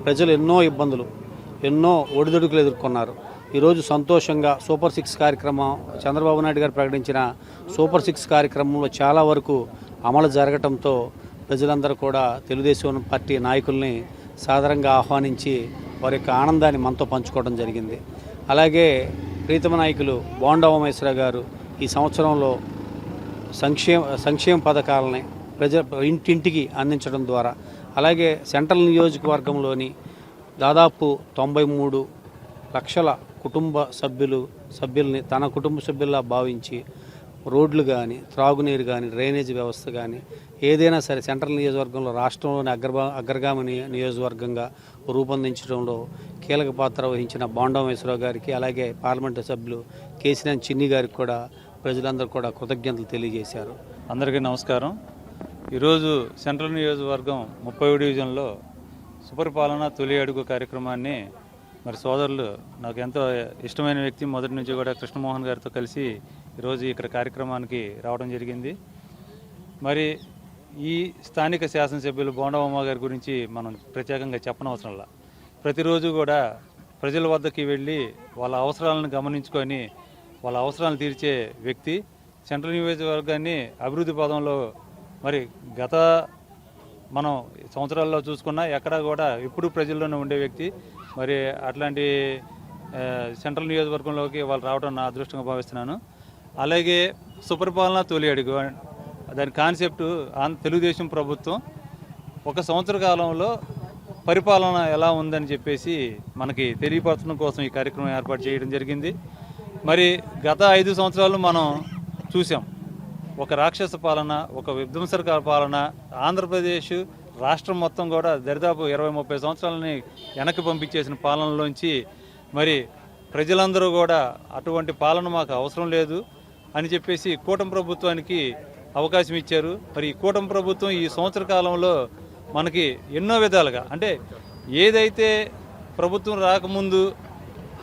ప్రజలు ఎన్నో ఇబ్బందులు, ఎన్నో ఒడిదుడుకులు ఎదుర్కొన్నారు. ఈరోజు సంతోషంగా సూపర్ 6 కార్యక్రమం, చంద్రబాబు నాయుడు గారు ప్రకటించిన సూపర్ 6 కార్యక్రమంలో చాలా వరకు అమలు జరగటంతో ప్రజలందరూ కూడా తెలుగుదేశం పార్టీ నాయకుల్ని సాదరంగా ఆహ్వానించి వారి యొక్క ఆనందాన్ని మనతో పంచుకోవడం జరిగింది. అలాగే ప్రీతమ నాయకులు బోండా ఉమామహేశ్వరరావు గారు ఈ సంవత్సరంలో సంక్షేమ పథకాలని ఇంటింటికి అందించడం ద్వారా, అలాగే సెంట్రల్ నియోజకవర్గంలోని దాదాపు 93 లక్షల కుటుంబ సభ్యుల్ని తన కుటుంబ సభ్యుల్లా భావించి రోడ్లు కానీ, త్రాగునీరు కానీ, డ్రైనేజ్ వ్యవస్థ కానీ ఏదైనా సరే సెంట్రల్ నియోజకవర్గంలో రాష్ట్రంలోని అగ్రగామి నియోజకవర్గంగా రూపొందించడంలో కీలక పాత్ర వహించిన బోండోమేశ్వరరావు గారికి, అలాగే పార్లమెంటు సభ్యులు కేసీఆర్ చిన్ని గారికి కూడా ప్రజలందరూ కూడా కృతజ్ఞతలు తెలియజేశారు. అందరికీ నమస్కారం. ఈరోజు సెంట్రల్ నియోజకవర్గం 30వ డివిజన్లో సుపరిపాలన తొలి అడుగు కార్యక్రమాన్ని మరి సోదరులు, నాకు ఎంతో ఇష్టమైన వ్యక్తి, మొదటి నుంచి కూడా కృష్ణమోహన్ గారితో కలిసి ఈరోజు ఇక్కడ కార్యక్రమానికి రావడం జరిగింది. మరి ఈ స్థానిక శాసనసభ్యులు బోండమ్మ గారి గురించి మనం ప్రత్యేకంగా చెప్పనవసరంలా. ప్రతిరోజు కూడా ప్రజల వద్దకి వెళ్ళి వాళ్ళ అవసరాలను గమనించుకొని వాళ్ళ అవసరాలను తీర్చే వ్యక్తి. సెంట్రల్ నియోజకవర్గాన్ని అభివృద్ధి పదంలో మరి గత మనం సంవత్సరాల్లో చూసుకున్నా ఎక్కడా కూడా ఎప్పుడు ప్రజల్లోనే ఉండే వ్యక్తి. మరి అట్లాంటి సెంట్రల్ నియోజకవర్గంలోకి వాళ్ళు రావడం నా అదృష్టంగా భావిస్తున్నాను. అలాగే సుపరిపాలన తొలి అడుగు దాని కాన్సెప్టు తెలుగుదేశం ప్రభుత్వం ఒక సంవత్సర కాలంలో పరిపాలన ఎలా ఉందని చెప్పేసి మనకి తెలియపరచడం కోసం ఈ కార్యక్రమం ఏర్పాటు చేయడం జరిగింది. మరి గత 5 సంవత్సరాలు మనం చూసాం, ఒక రాక్షస పాలన, ఒక విధ్వంసక పాలన. ఆంధ్రప్రదేశ్ రాష్ట్రం మొత్తం కూడా దరిదాపు 20-30 సంవత్సరాలని వెనక్కి పంపించేసిన పాలనలోంచి మరి ప్రజలందరూ కూడా అటువంటి పాలన మాకు అవసరం లేదు అని చెప్పేసి కూటమి ప్రభుత్వానికి అవకాశం ఇచ్చారు. మరి ఈ కూటమి ప్రభుత్వం ఈ సంవత్సర కాలంలో మనకి ఎన్నో విధాలుగా, అంటే ఏదైతే ప్రభుత్వం రాకముందు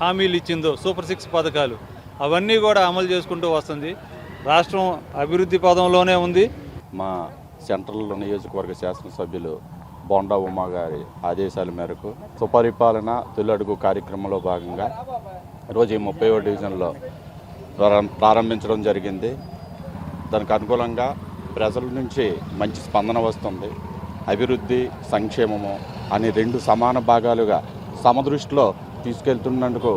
హామీలు ఇచ్చిందో సూపర్ 6 పథకాలు అవన్నీ కూడా అమలు చేసుకుంటూ వస్తుంది. రాష్ట్రం అభివృద్ధి పదంలోనే ఉంది. మా సెంట్రల్ నియోజకవర్గ శాసనసభ్యులు బోండా ఉమా గారి ఆదేశాల మేరకు సుపరిపాలన తొలి అడుగు కార్యక్రమంలో భాగంగా ఈరోజు ఈ 30వ డివిజన్లో ప్రారంభించడం జరిగింది. దానికి అనుకూలంగా ప్రజల నుంచి మంచి స్పందన వస్తుంది. అభివృద్ధి, సంక్షేమము అని 2 సమాన భాగాలుగా సమదృష్టిలో తీసుకెళ్తున్నందుకు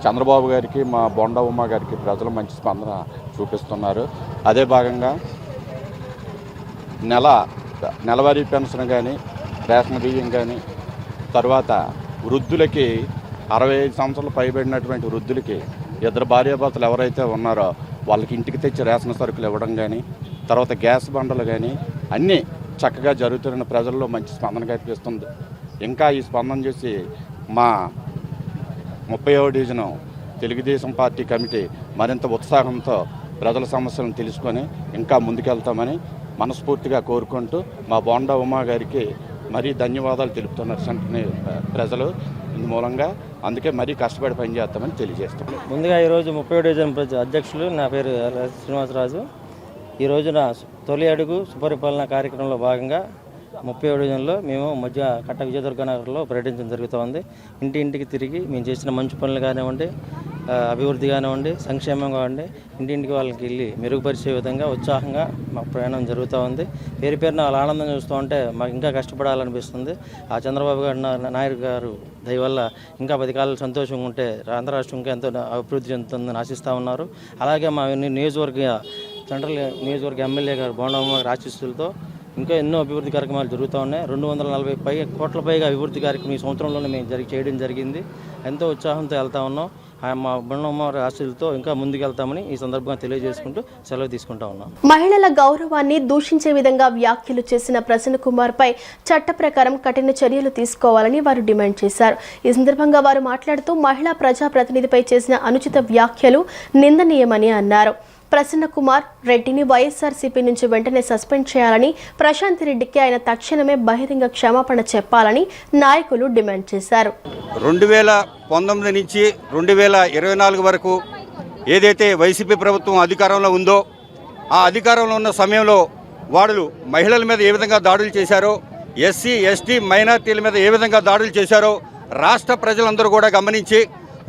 చంద్రబాబు గారికి, మా బోండా ఉమా గారికి ప్రజలు మంచి స్పందన చూపిస్తున్నారు. అదే భాగంగా నెలవారీ పెన్షన్ కానీ, రేషన్ బియ్యం కానీ, తర్వాత వృద్ధులకి 65 సంవత్సరాలు పైబడినటువంటి వృద్ధులకి 2 భార్యాభర్తలు ఎవరైతే ఉన్నారో వాళ్ళకి ఇంటికి తెచ్చి రేషన్ సరుకులు ఇవ్వడం కానీ, తర్వాత గ్యాస్ బండలు కానీ అన్నీ చక్కగా జరుగుతున్న ప్రజల్లో మంచి స్పందన కనిపిస్తుంది. ఇంకా ఈ స్పందన చూసి మా 30వ డివిజను తెలుగుదేశం పార్టీ కమిటీ మరింత ఉత్సాహంతో ప్రజల సమస్యలను తెలుసుకొని ఇంకా ముందుకెళ్తామని మనస్ఫూర్తిగా కోరుకుంటూ మా బోండా ఉమా గారికి మరీ ధన్యవాదాలు తెలుపుతున్నారు సెంట్రల్ ప్రజలు. ఇందు మూలంగా అందుకే మరీ కష్టపడి పనిచేస్తామని తెలియజేస్తాం. ముందుగా ఈరోజు 30వ డివిజన్ అధ్యక్షులు, నా పేరు శ్రీనివాసరాజు. ఈ రోజున తొలి అడుగు సుపరిపాలన కార్యక్రమంలో భాగంగా 30వ డివిజన్లో మేము మధ్య కట్ట విజయదుర్గ నగర్లో పర్యటించడం జరుగుతూ. ఇంటింటికి తిరిగి మేము చేసిన మంచి పనులు కానివ్వండి, అభివృద్ధి కానివ్వండి, సంక్షేమం కానివ్వండి, ఇంటింటికి వాళ్ళకి వెళ్ళి మెరుగుపరిచే విధంగా ఉత్సాహంగా మా ప్రయాణం జరుగుతూ ఉంది. పేరు పేరున వాళ్ళ ఆనందం చూస్తూ ఉంటే మాకు ఇంకా కష్టపడాలనిపిస్తుంది. ఆ చంద్రబాబు నాయుడు గారు దయ వల్ల ఇంకా 10 కాలాలు సంతోషంగా ఉంటే ఆంధ్ర రాష్ట్రం ఇంకా ఎంతో అభివృద్ధి చెందుతుందని ఆశిస్తూ ఉన్నారు. అలాగే మా సెంట్రల్ నియోజకవర్గ ఎమ్మెల్యే గారు బోండమ్మ గారి ఆశీస్సులతో ఇంకా ఎన్నో అభివృద్ధి కార్యక్రమాలు జరుగుతూ ఉన్నాయి. 240 కోట్ల పైగా అభివృద్ధి కార్యక్రమం ఈ సంవత్సరంలోనే మేము చేయడం జరిగింది. ఎంతో ఉత్సాహంతో వెళ్తా ఉన్నాం. మా బోండమ్మ గారి ఆశీస్సులతో ఇంకా ముందుకెళ్తామని ఈ సందర్భంగా తెలియజేసుకుంటూ సెలవు తీసుకుంటా ఉన్నాం. మహిళల గౌరవాన్ని దూషించే విధంగా వ్యాఖ్యలు చేసిన ప్రసన్న కుమార్ పై చట్ట ప్రకారం కఠిన చర్యలు తీసుకోవాలని వారు డిమాండ్ చేశారు. ఈ సందర్భంగా వారు మాట్లాడుతూ మహిళా ప్రజాప్రతినిధిపై చేసిన అనుచిత వ్యాఖ్యలు నిందనీయమని అన్నారు. ప్రసన్న కుమార్ రెడ్డిని వైఎస్ఆర్సీపీ నుంచి వెంటనే సస్పెండ్ చేయాలని, ప్రశాంత్ రెడ్డికి ఆయన తక్షణమే బహిరంగ క్షమాపణ చెప్పాలని నాయకులు డిమాండ్ చేశారు. 2019 నుంచి 2024 వరకు ఏదైతే వైసీపీ ప్రభుత్వం అధికారంలో ఉందో ఆ అధికారంలో ఉన్న సమయంలో వాళ్ళు మహిళల మీద ఏ విధంగా దాడులు చేశారో, ఎస్సీ ఎస్టీ మైనార్టీల మీద ఏ విధంగా దాడులు చేశారో రాష్ట్ర ప్రజలందరూ కూడా గమనించి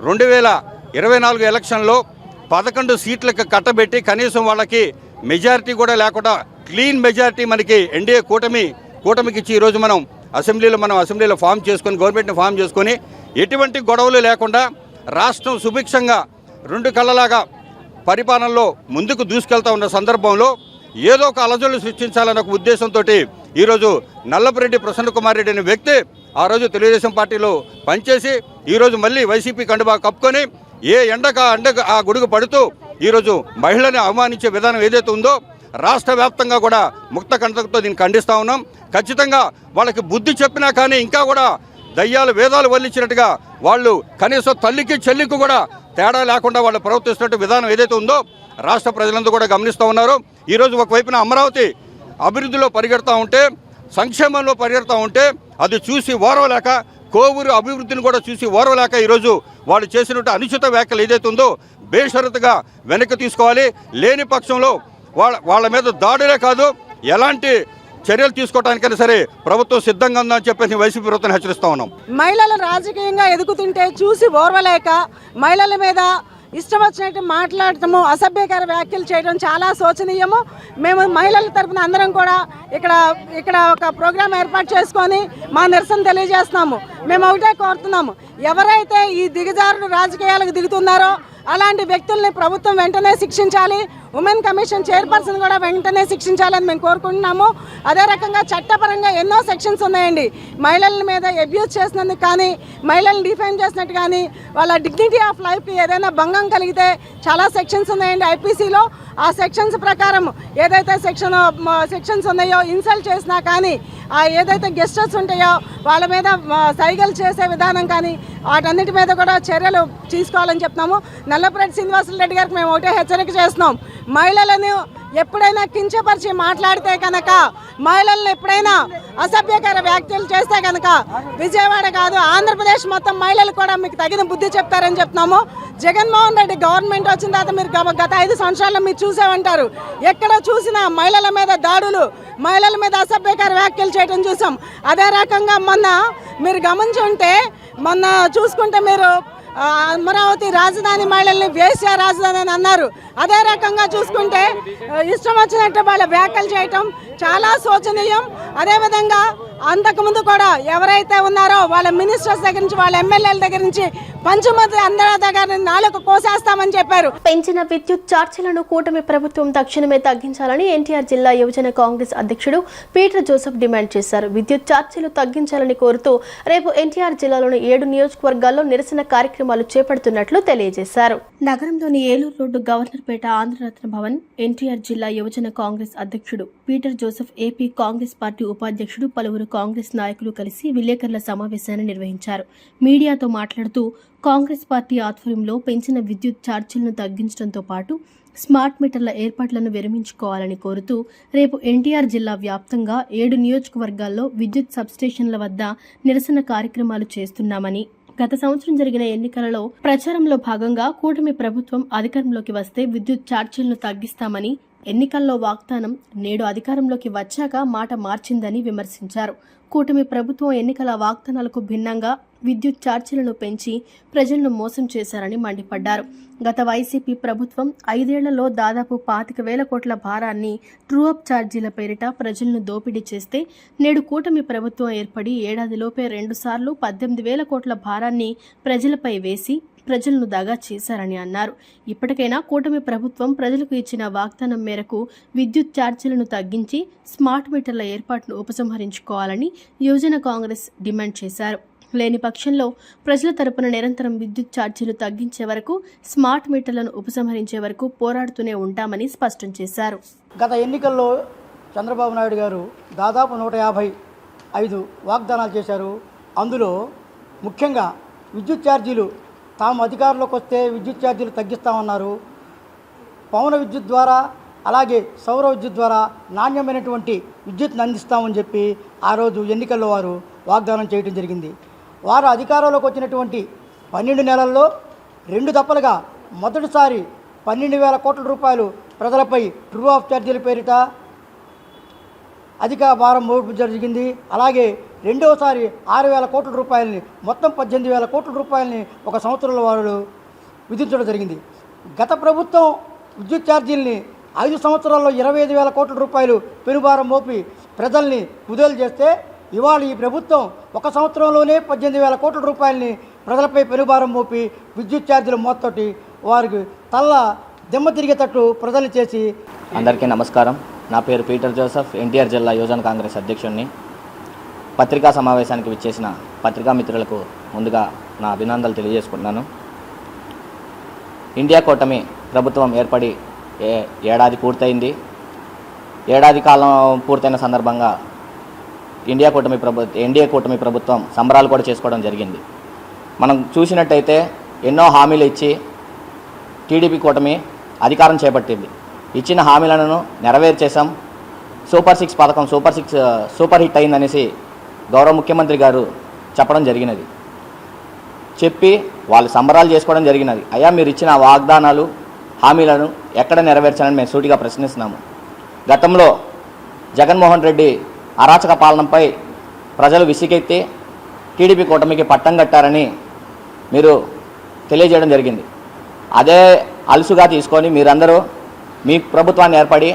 2024 ఎలక్షన్లో 11 సీట్లకు కట్టబెట్టి కనీసం వాళ్ళకి మెజారిటీ కూడా లేకుండా క్లీన్ మెజారిటీ మనకి ఎన్డీఏ కూటమికి ఇచ్చి ఈరోజు మనం అసెంబ్లీలో ఫామ్ చేసుకొని, గవర్నమెంట్ని ఫామ్ చేసుకొని ఎటువంటి గొడవలు లేకుండా రాష్ట్రం సుభిక్షంగా 2 కళ్ళలాగా పరిపాలనలో ముందుకు దూసుకెళ్తా ఉన్న సందర్భంలో ఏదో ఒక అలజడులు సృష్టించాలన్న ఒక ఉద్దేశంతో ఈరోజు నల్లపురెడ్డి ప్రసన్న కుమార్ రెడ్డి అనే వ్యక్తి ఆ రోజు తెలుగుదేశం పార్టీలో పనిచేసి ఈరోజు మళ్ళీ వైసీపీ కండువా కప్పుకొని ఏ ఎండక ఆ గొడుగు పడుతూ ఈరోజు మహిళని అవమానించే విధానం ఏదైతే ఉందో రాష్ట్ర వ్యాప్తంగా కూడా ముక్త కంటతో దీన్ని ఖండిస్తూ ఉన్నాం. ఖచ్చితంగా వాళ్ళకి బుద్ధి చెప్పినా కానీ ఇంకా కూడా దయ్యాలు వేదాలు వల్లించినట్టుగా వాళ్ళు కనీసం తల్లికి చెల్లికి కూడా తేడా లేకుండా వాళ్ళు ప్రవర్తిస్తున్నట్టు విధానం ఏదైతే ఉందో రాష్ట్ర ప్రజలందరూ కూడా గమనిస్తూ ఉన్నారు. ఈరోజు ఒకవైపున అమరావతి అభివృద్ధిలో పరిగెడుతూ ఉంటే, సంక్షేమంలో పరిగెడుతూ ఉంటే అది చూసి ఓర్వలేక, కోవూరు అభివృద్ధిని కూడా చూసి ఓర్వలేక ఈరోజు వాళ్ళు చేసినట్టు అనుచిత వ్యాఖ్యలు ఏదైతే ఉందో బేషరతుగా వెనక్కి తీసుకోవాలి. లేని పక్షంలో వాళ్ళ మీద దాడులే కాదు ఎలాంటి చర్యలు తీసుకోవడానికైనా సరే ప్రభుత్వం సిద్ధంగా ఉందని చెప్పేసి వైసీపీ ప్రభుత్వం హెచ్చరిస్తా ఉన్నాం. మహిళలు రాజకీయంగా ఎదుగుతుంటే చూసి ఓర్వలేక మహిళల మీద ఇష్టం వచ్చినట్టు మాట్లాడటము, అసభ్యకర వ్యాఖ్యలు చేయడం చాలా శోచనీయము. మేము మహిళల తరఫున అందరం కూడా ఇక్కడ ఒక ప్రోగ్రాం ఏర్పాటు చేసుకొని మా నిరసన తెలియజేస్తున్నాము. మేము ఒకటే కోరుతున్నాము, ఎవరైతే ఈ దిగజారుడు రాజకీయాలకు దిగుతున్నారో అలాంటి వ్యక్తుల్ని ప్రభుత్వం వెంటనే శిక్షించాలి. ఉమెన్ కమిషన్ చైర్పర్సన్ కూడా వెంటనే శిక్షించాలని మేము కోరుకుంటున్నాము. అదే రకంగా చట్టపరంగా ఎన్నో సెక్షన్స్ ఉన్నాయండి. మహిళల మీద అబ్యూజ్ చేసినందుకు కానీ, మహిళలను డిఫైన్ చేసినట్టు కానీ, వాళ్ళ డిగ్నిటీ ఆఫ్ లైఫ్కి ఏదైనా భంగం కలిగితే చాలా సెక్షన్స్ ఉన్నాయండి ఐపీసీలో. ఆ సెక్షన్స్ ప్రకారం ఏదైతే సెక్షన్స్ ఉన్నాయో, ఇన్సల్ట్ చేసినా కానీ, ఏదైతే గెస్టర్స్ ఉంటాయో వాళ్ళ మీద సైగలు చేసే విధానం కానీ వాటన్నిటి మీద కూడా చర్యలు తీసుకోవాలని చెప్తున్నాము. నల్లపురెడ్డి శ్రీనివాసరెడ్డి గారికి మేము ఒకటే హెచ్చరిక చేస్తున్నాం, మహిళలను ఎప్పుడైనా కించపరిచి మాట్లాడితే కనుక, మహిళలను ఎప్పుడైనా అసభ్యకర వ్యాఖ్యలు చేస్తే కనుక విజయవాడ కాదు ఆంధ్రప్రదేశ్ మొత్తం మహిళలు కూడా మీకు తగిన బుద్ధి చెప్తారని చెప్తున్నాము. జగన్మోహన్ రెడ్డి గవర్నమెంట్ వచ్చిన తర్వాత మీరు గత 5 సంవత్సరాల్లో మీరు చూసే ఉంటారు, ఎక్కడ చూసినా మహిళల మీద దాడులు, మహిళల మీద అసభ్యకర వ్యాఖ్యలు చేయడం చూసాం. అదే రకంగా మొన్న మీరు గమనించి ఉంటే, మొన్న చూసుకుంటే మీరు అమరావతి రాజధాని మహిళల్ని వేశ్య రాజధాని అని అన్నారు. అదే రకంగా చూసుకుంటే ఇష్టం వచ్చినట్టు వాళ్ళ వ్యాఖ్యలు చేయటం చాలా శోచనీయం. అదేవిధంగా అంతకుముందు కూడా ఎవరైతే ఉన్నారో వాళ్ళ మినిస్టర్స్ దగ్గర నుంచి, వాళ్ళ ఎమ్మెల్యేల దగ్గర నుంచి పంచమతి అందరి దగ్గర 4 కోసేస్తామని చెప్పారు. పెంచిన విద్యుత్ ఛార్జీలను కూటమి ప్రభుత్వం తక్షణమే తగ్గించాలని ఎన్టీఆర్ జిల్లా యువజన కాంగ్రెస్ అధ్యక్షుడు పీటర్ జోసెఫ్ డిమాండ్ చేశారు. విద్యుత్ ఛార్జీలు తగ్గించాలని కోరుతూ రేపు ఎన్టీఆర్ జిల్లాలోని 7 నియోజకవర్గాల్లో నిరసన కార్యక్రమాలు చేపడుతున్నట్లు తెలియజేశారు. నగరంలోని ఏలూరు రోడ్డు గవర్నర్పేట ఆంధ్రరత్న భవన్ ఎన్టీఆర్ జిల్లా యువజన కాంగ్రెస్ అధ్యక్షుడు Peter Joseph, AP Congress party ఉపాధ్యక్షుడు, పలువురు కాంగ్రెస్ నాయకులు కలిసి విలేకరుల సమావేశాన్ని నిర్వహించారు. మీడియాతో మాట్లాడుతూ కాంగ్రెస్ పార్టీ ఆధ్వర్యంలో పెంచిన విద్యుత్ ఛార్జీలను తగ్గించడంతో పాటు స్మార్ట్ మీటర్ల ఏర్పాట్లను విరమించుకోవాలని కోరుతూ రేపు ఎన్టీఆర్ జిల్లా వ్యాప్తంగా 7 నియోజకవర్గాల్లో విద్యుత్ సబ్స్టేషన్ల వద్ద నిరసన కార్యక్రమాలు చేస్తున్నామని, గత సంవత్సరం జరిగిన ఎన్నికలలో ప్రచారంలో భాగంగా కూటమి ప్రభుత్వం అధికారంలోకి వస్తే విద్యుత్ ఛార్జీలను తగ్గిస్తామని ఎన్నికల్లో వాగ్దానం నేడు అధికారంలోకి వచ్చాక మాట మార్చిందని విమర్శించారు. కూటమి ప్రభుత్వం ఎన్నికల వాగ్దానాలకు భిన్నంగా విద్యుత్ ఛార్జీలను పెంచి ప్రజలను మోసం చేశారని మండిపడ్డారు. గత వైసీపీ ప్రభుత్వం 5 ఏళ్లలో దాదాపు 25,000 కోట్ల భారాన్ని ట్రూ-అప్ ఛార్జీల పేరిట ప్రజలను దోపిడీ చేస్తే, నేడు కూటమి ప్రభుత్వం ఏర్పడి ఏడాదిలోపే 2 సార్లు 18,000 కోట్ల భారాన్ని ప్రజలపై వేసి ప్రజలను దగా చేశారని అన్నారు. ఇప్పటికైనా కూటమి ప్రభుత్వం ప్రజలకు ఇచ్చిన వాగ్దానం మేరకు విద్యుత్ ఛార్జీలను తగ్గించి స్మార్ట్ మీటర్ల ఏర్పాటును ఉపసంహరించుకోవాలని యువజన కాంగ్రెస్ డిమాండ్ చేశారు. లేని పక్షంలో ప్రజల తరపున నిరంతరం విద్యుత్ ఛార్జీలు తగ్గించే వరకు, స్మార్ట్ మీటర్లను ఉపసంహరించే వరకు పోరాడుతూనే ఉంటామని స్పష్టం చేశారు. గత ఎన్నికల్లో చంద్రబాబు నాయుడు గారు దాదాపు 155 వాగ్దానాలు చేశారు. అందులో ముఖ్యంగా విద్యుత్ ఛార్జీలు, తాము అధికారంలోకి వస్తే విద్యుత్ ఛార్జీలు తగ్గిస్తామన్నారు. పవన విద్యుత్ ద్వారా, అలాగే సౌర విద్యుత్ ద్వారా నాణ్యమైనటువంటి విద్యుత్ని అందిస్తామని చెప్పి ఆ రోజు ఎన్నికల్లో వారు వాగ్దానం చేయడం జరిగింది. వారు అధికారంలోకి వచ్చినటువంటి 12 నెలల్లో 2 దఫలుగా మొదటిసారి 12,000 కోట్ల రూపాయలు ప్రజలపై ట్రూ-అప్ ఛార్జీల పేరిట అధిక భారం మోపడం జరిగింది. అలాగే రెండవసారి 6,000 కోట్ల రూపాయలని, మొత్తం 18,000 కోట్ల రూపాయలని ఒక సంవత్సరంలో వారు విధించడం జరిగింది. గత ప్రభుత్వం విద్యుత్ ఛార్జీల్ని 5 సంవత్సరాల్లో 25,000 కోట్ల రూపాయలు పెనుభారం మోపి ప్రజల్ని కుదేలు చేస్తే, ఇవాళ ఈ ప్రభుత్వం 1 సంవత్సరంలోనే 18,000 కోట్ల రూపాయలని ప్రజలపై పెనుభారం మోపి విద్యుత్ ఛార్జీల మోతోటి వారికి తల్ల దెమ్మ తిరిగేటట్టు ప్రజలు చేసి. అందరికీ నమస్కారం. నా పేరు పీటర్ జోసెఫ్, ఎన్టీఆర్ జిల్లా యువజన కాంగ్రెస్ అధ్యక్షుడిని. పత్రికా సమావేశానికి విచ్చేసిన పత్రికా మిత్రులకు ముందుగా నా అభినందనలు తెలియజేసుకుంటున్నాను. ఇండియా కూటమి ప్రభుత్వం ఏర్పడి ఏడాది పూర్తయింది. ఏడాది కాలం పూర్తయిన సందర్భంగా ఎన్డీఏ కూటమి ప్రభుత్వం సంబరాలు కూడా చేసుకోవడం జరిగింది. మనం చూసినట్టయితే ఎన్నో హామీలు ఇచ్చి టీడీపీ కూటమి అధికారం చేపట్టింది. ఇచ్చిన హామీలను నెరవేర్చేశాం. సూపర్ 6 పథకం సూపర్ హిట్ అయిందనేసి గౌరవ ముఖ్యమంత్రి గారు చెప్పడం జరిగినది. చెప్పి వాళ్ళు సంబరాలు చేసుకోవడం జరిగినది. అయ్యా, మీరు ఇచ్చిన వాగ్దానాలు హామీలను ఎక్కడ నెరవేర్చాలని మేము సూటిగా ప్రశ్నిస్తున్నాము. గతంలో జగన్మోహన్ రెడ్డి అరాచక పాలనపై ప్రజలు విసిగెత్తి టీడీపీ కూటమికి పట్టం కట్టారని మీరు తెలియజేయడం జరిగింది. అదే అలుసుగా తీసుకొని మీరందరూ మీ ప్రభుత్వాన్ని ఏర్పడి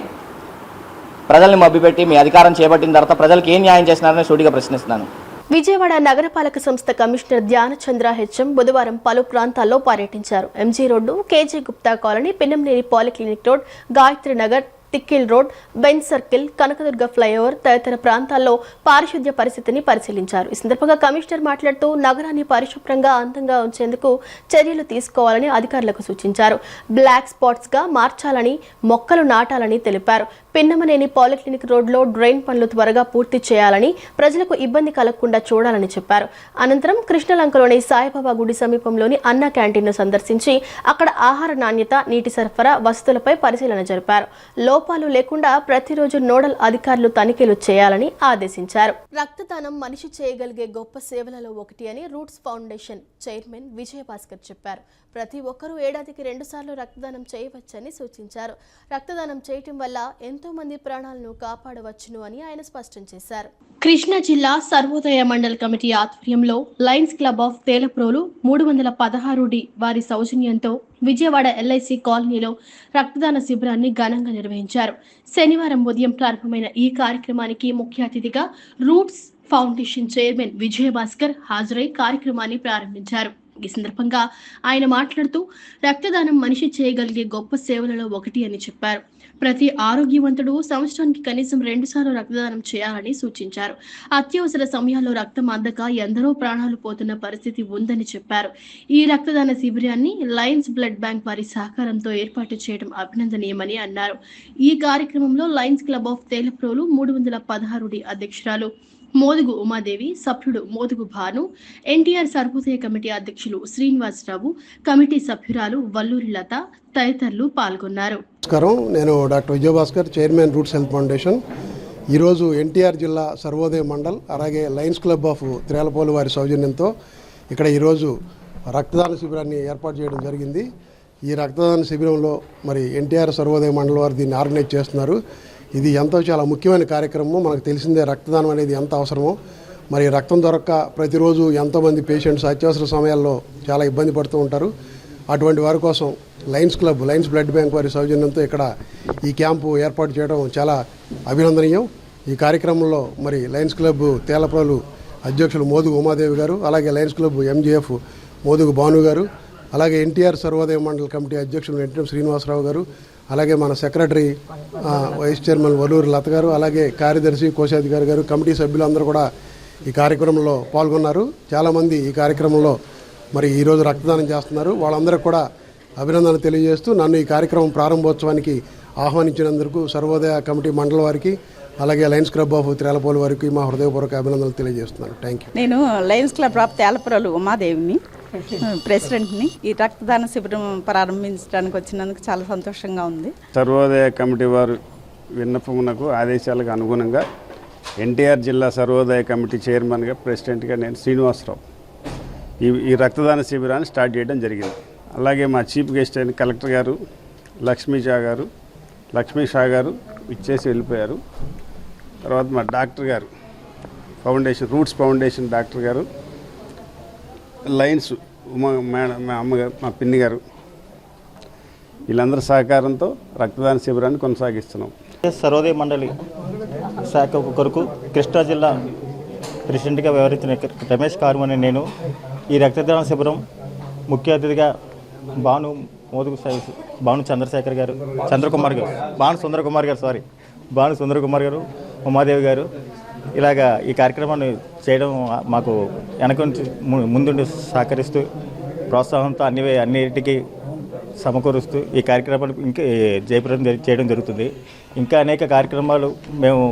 ప్రజల్ని మభ్యపెట్టి మీ అధికారం చేపట్టిన తర్వాత ప్రజలకు ఏం న్యాయం చేసినారని సూటిగా ప్రశ్నిస్తున్నాను. విజయవాడ నగరపాలక సంస్థ కమిషనర్ ధ్యానచంద్ర హెచ్ఎం బుధవారం పలు ప్రాంతాల్లో పర్యటించారు. MG road, KG Gupta colony, Pinnamaneni polyclinic road, Gayatri Nagar, Tikkle road, bench circle, Kanakadurga flyover తదితర ప్రాంతాల్లో పారిశుద్ధ్య పరిస్థితిని పరిశీలించారు. ఈ సందర్భంగా కమిషనర్ మాట్లాడుతూ నగరాన్ని పరిశుభ్రంగా అందంగా ఉంచేందుకు చర్యలు తీసుకోవాలని అధికారులకు సూచించారు. బ్లాక్ స్పాట్స్ గా మార్చాలని, మొక్కలు నాటాలని తెలిపారు. పిన్నమనేని పాలిక్లినిక్ రోడ్లో డ్రైన్ పనులు త్వరగా పూర్తి చేయాలని, ప్రజలకు ఇబ్బంది కలగకుండా చూడాలని చెప్పారు. అనంతరం కృష్ణలంకలోని సాయిబాబా గుడి సమీపంలోని అన్న క్యాంటీన్ను సందర్శించి అక్కడ ఆహార నాణ్యత, నీటి సరఫరా, వసతులపై పరిశీలన జరిపారు. లోపాలు లేకుండా ప్రతిరోజు నోడల్ అధికారులు తనిఖీలు చేయాలని ఆదేశించారు. రక్తదానం మనిషి చేయగలిగే గొప్ప సేవలలో ఒకటి అని రూట్స్ ఫౌండేషన్ చైర్మన్ విజయభాస్కర్ చెప్పారు. ప్రతి ఒక్కరూ ఏడాదికి 2 సార్లు రక్తదానం చేయవచ్చని సూచించారు. రక్తదానం చేయటం వల్ల ఎంతో మంది ప్రాణాలను కాపాడవచ్చును అని ఆయన స్పష్టం చేశారు. కృష్ణా జిల్లా సర్వోదయ మండల్ కమిటీ ఆధ్వర్యంలో లయన్స్ క్లబ్ ఆఫ్ తేలప్రోలు 316 వారి సౌజన్యంతో విజయవాడ ఎల్ఐసి కాలనీలో రక్తదాన శిబిరాన్ని ఘనంగా నిర్వహించారు. శనివారం ఉదయం ప్రారంభమైన ఈ కార్యక్రమానికి ముఖ్య అతిథిగా రూట్స్ ఫౌండేషన్ చైర్మన్ విజయభాస్కర్ హాజరై కార్యక్రమాన్ని ప్రారంభించారు. ఈ సందర్భంగా ఆయన మాట్లాడుతూ రక్తదానం మనిషి చేయగలిగే గొప్ప సేవలలో ఒకటి అని చెప్పారు. ప్రతి ఆరోగ్యవంతుడు సంవత్సరానికి కనీసం 2 సార్లు రక్తదానం చేయాలని సూచించారు. అత్యవసర సమయాల్లో రక్తం అందక ఎందరో ప్రాణాలు పోతున్న పరిస్థితి ఉందని చెప్పారు. ఈ రక్తదాన శిబిరాన్ని లయన్స్ బ్లడ్ బ్యాంక్ వారి సహకారంతో ఏర్పాటు చేయడం అభినందనీయమని అన్నారు. ఈ కార్యక్రమంలో లయన్స్ క్లబ్ ఆఫ్ తేలప్రోలు 316 అధ్యక్షురాలు మోదుగు ఉమాదేవి, సభ్యుడు మోదుగు భాను, ఎన్టీఆర్ సర్వోదయ కమిటీ అధ్యక్షులు శ్రీనివాసరావు, కమిటీ సభ్యురాలు వల్లూరి లత తదితరులు పాల్గొన్నారు. నమస్కారం, నేను doctor Vijayabhaskar, chairman roots health foundation. ఈరోజు ఎన్టీఆర్ జిల్లా సర్వోదయ మండల్ అలాగే లయన్స్ క్లబ్ ఆఫ్ త్రేలపోలు వారి సౌజన్యంతో ఇక్కడ ఈరోజు రక్తదాన శిబిరాన్ని ఏర్పాటు చేయడం జరిగింది. ఈ రక్తదాన శిబిరంలో మరి ఎన్టీఆర్ సర్వోదయ మండల్ వారు దీన్ని ఆర్గనైజ్ చేస్తున్నారు. ఇది ఎంతో చాలా ముఖ్యమైన కార్యక్రమం. మనకు తెలిసిందే రక్తదానం అనేది ఎంత అవసరమో. మరి రక్తం దొరక్క ప్రతిరోజు ఎంతోమంది పేషెంట్స్ అత్యవసర సమయాల్లో చాలా ఇబ్బంది పడుతూ ఉంటారు. అటువంటి వారి కోసం లయన్స్ బ్లడ్ బ్యాంక్ వారి సౌజన్యంతో ఇక్కడ ఈ క్యాంపు ఏర్పాటు చేయడం చాలా అభినందనీయం. ఈ కార్యక్రమంలో మరి లయన్స్ క్లబ్ తేలప్రోలు అధ్యక్షులు మోదుగు ఉమాదేవి గారు, అలాగే లయన్స్ క్లబ్ ఎంజీఎఫ్ మోదుగు భాను గారు, అలాగే ఎన్టీఆర్ సర్వోదయ మండల్ కమిటీ అధ్యక్షులు ఎన్టీఎం శ్రీనివాసరావు గారు, అలాగే మన సెక్రటరీ వైస్ చైర్మన్ వల్లూరి లత గారు, అలాగే కార్యదర్శి కోశాధికారి గారు, కమిటీ సభ్యులందరూ కూడా ఈ కార్యక్రమంలో పాల్గొన్నారు. చాలామంది ఈ కార్యక్రమంలో మరి ఈరోజు రక్తదానం చేస్తున్నారు. వాళ్ళందరికీ కూడా అభినందనలు తెలియజేస్తూ నన్ను ఈ కార్యక్రమం ప్రారంభోత్సవానికి ఆహ్వానించినందుకు సర్వోదయ కమిటీ మండల వారికి అలాగే లయన్స్ క్లబ్ ఆఫ్ తేలపోలు వారికి మా హృదయపూర్వక అభినందనలు తెలియజేస్తున్నాను. Thank you. నేను లయన్స్ క్లబ్ ఆఫ్ తేలప్రోలు ఉమాదేవిని, ప్రెసిడెంట్ని. ఈ రక్తదాన శిబిరం ప్రారంభించడానికి వచ్చినందుకు చాలా సంతోషంగా ఉంది. సర్వోదయ కమిటీ వారు విన్నపమునకు ఆదేశాలకు అనుగుణంగా ఎన్టీఆర్ జిల్లా సర్వోదయ కమిటీ చైర్మన్గా ప్రెసిడెంట్గా నేను శ్రీనివాసరావు ఈ రక్తదాన శిబిరాన్ని స్టార్ట్ చేయడం జరిగింది. అలాగే మా చీఫ్ గెస్ట్ అయిన కలెక్టర్ గారు లక్ష్మీ షా గారు ఇచ్చేసి వెళ్ళిపోయారు. తర్వాత మా డాక్టర్ గారు రూట్స్ ఫౌండేషన్ డాక్టర్ గారు, లయన్స్ మేడం, మా అమ్మగారు, మా పిన్ని గారు, వీళ్ళందరి సహకారంతో రక్తదాన శిబిరాన్ని కొనసాగిస్తున్నాం. సర్వోదయ మండలి శాఖ కొరకు కృష్ణా జిల్లా ప్రెసిడెంట్గా వ్యవహరించిన రమేష్ కార్ము అనే నేను ఈ రక్తదాన శిబిరం ముఖ్య అతిథిగా భాను చంద్రశేఖర్ గారు, భాను సుందర కుమార్ గారు, ఉమాదేవి గారు ఇలాగా ఈ కార్యక్రమాన్ని చేయడం మాకు వెనక నుంచి ముందుండి సహకరిస్తూ ప్రోత్సాహంతో అన్నిటికీ సమకూరుస్తూ ఈ కార్యక్రమాలు ఇంకా జయప్రదం చేయడం జరుగుతుంది. ఇంకా అనేక కార్యక్రమాలు మేము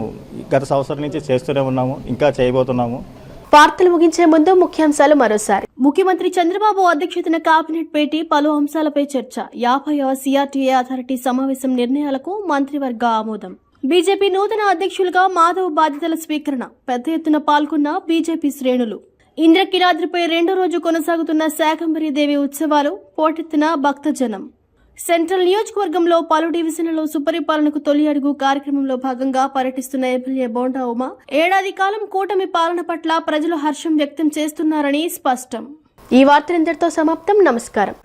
గత సంవత్సరం నుంచి చేస్తూనే ఉన్నాము, ఇంకా చేయబోతున్నాము. వార్తలు ముగించే ముందు ముఖ్యాంశాలు మరోసారి. ముఖ్యమంత్రి చంద్రబాబు అధ్యక్షతన కేబినెట్ భేటీ, పలు అంశాలపై చర్చ. 50వ సిఆర్టీఏ అథారిటీ సమావేశం నిర్ణయాలకు మంత్రివర్గ ఆమోదం. బీజేపీ నూతన అధ్యక్షులుగా మాధవ్ బాధ్యతల స్వీకరణ. పెద్ద ఎత్తున పాల్గొన్న బీజేపీ శ్రేణులు. ఇంద్రకీలాద్రిపై రెండో రోజు కొనసాగుతున్న శాకంబరీదేవి ఉత్సవాలు, పోటెత్తిన భక్తజనం. సెంట్రల్ నియోజకవర్గంలో పలు డివిజన్లలో సుపరిపాలనకు తొలి అడుగు కార్యక్రమంలో భాగంగా పర్యటిస్తున్న ఎమ్మెల్యే బోండా ఉమ. ఏడాది కాలం కూటమి పాలన పట్ల ప్రజలు హర్షం వ్యక్తం చేస్తున్నారని స్పష్టం. ఈ వార్తలు ఇంతటితో సమాప్తం. నమస్కారం.